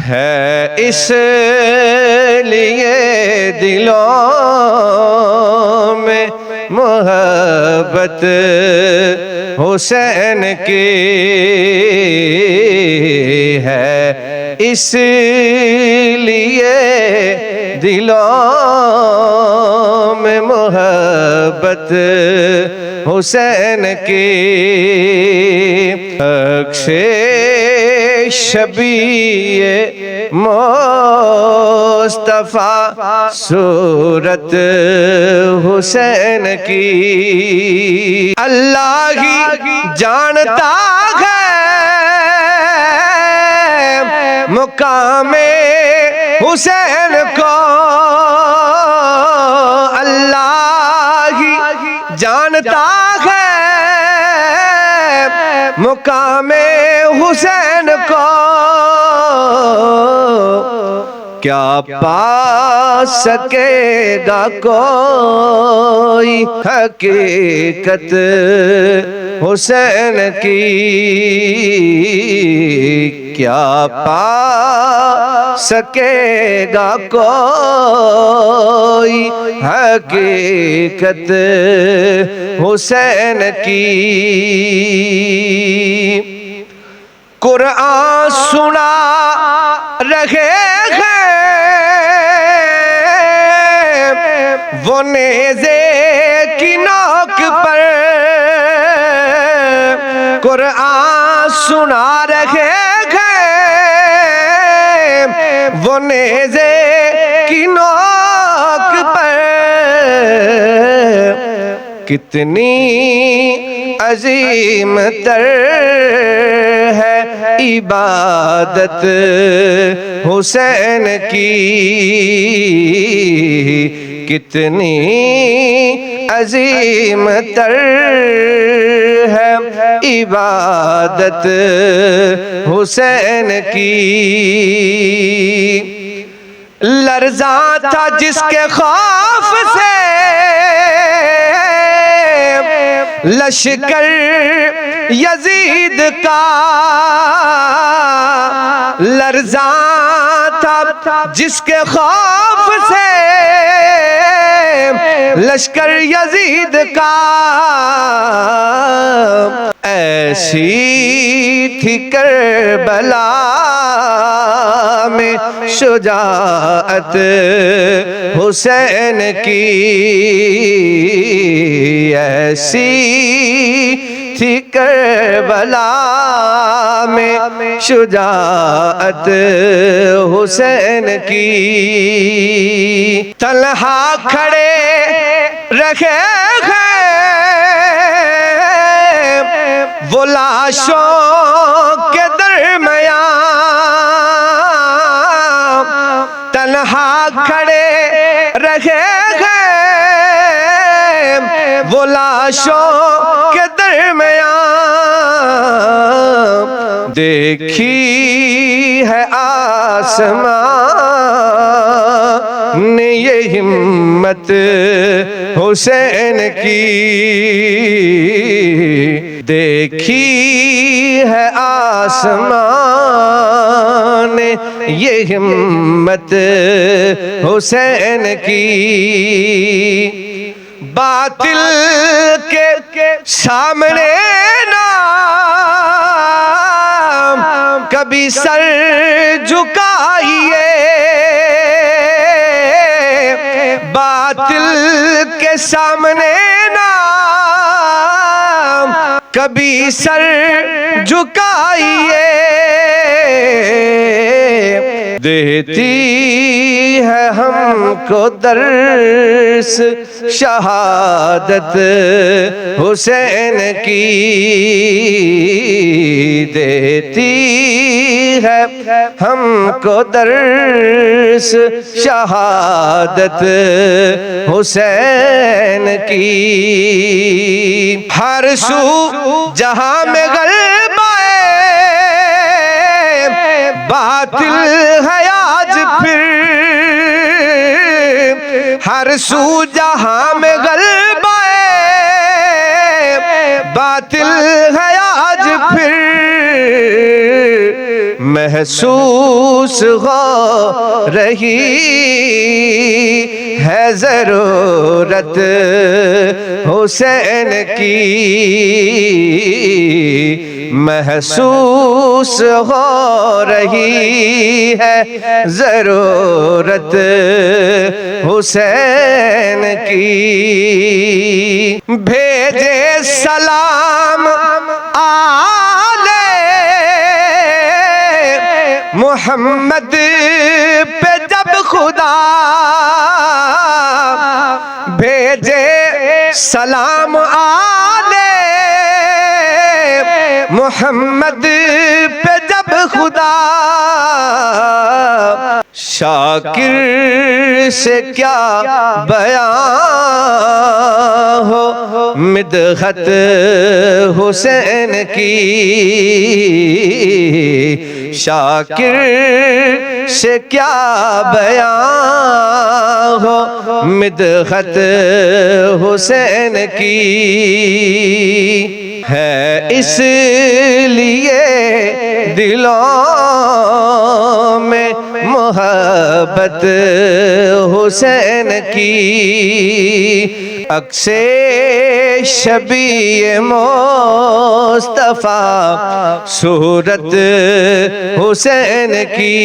है इसलिए दिलों में मोहब्बत हुसैन की है, इसलिए दिलों में मोहब्बत हुसैन की। अक्षे शबीए मुस्तफा सूरत हुसैन की। अल्लाह ही जानता है मुकामे हुसैन को, अल्लाह ही जानता है मुकामे हुसैन को। क्या पा सकेगा कोई हकीकत हुसैन की, क्या पा सकेगा कोई हकीकत हुसैन की। कुरान सुना रहे हैं वो नेज़े की नोक पर, कुरान सुना रहे हैं वो नेज़े की नोक पर। कितनी अजीम तर है इबादत हुसैन की, कितनी अजीम तर है इबादत हुसैन की। लर्ज़ा था जिसके खौफ से लश्कर यजीद का, लर्ज़ा था जिसके खौफ से लश्कर यजीद का। ऐसी थी करबला में शुजाअत हुसैन की, ऐसी थी करबला में शुजाअत हुसैन की। तन्हा खड़े रखे हैं वो लाशों के दरमियां, तन्हा खड़े रखे हैं वो लाशों के दरमियां। देखी है आसमां ने ये हिम्मत हुसैन की, देखी है आसमां ने ये हिम्मत हुसैन की। बातिल के सामने ना कभी सर झुकाइए, बातिल के सामने ना कभी सर झुकाइए। देती है हमको दर्स शहादत हुसैन की, देती है हमको दर्स शहादत हुसैन की। हर सू जहां में गलबा बातिल है आज फिर, हर सू जहां में गलबा बातिल है आज फिर। महसूस हो रही है ज़रूरत हुसैन की, महसूस हो रही है ज़रूरत हुसैन की। भेजे सलाम आले मोहम्मद पे जब खुदा, भेजे सलाम आले मोहम्मद पे जब खुदा, शाकिर से क्या बयां हो मिदहत हुसैन की, शाकिर से क्या बयां हो मिदहत हुसैन की। है इसलिए दिलों में मोहब्बत हुसैन की, अक्से शबीए मुस्तफा सूरत हुसैन की।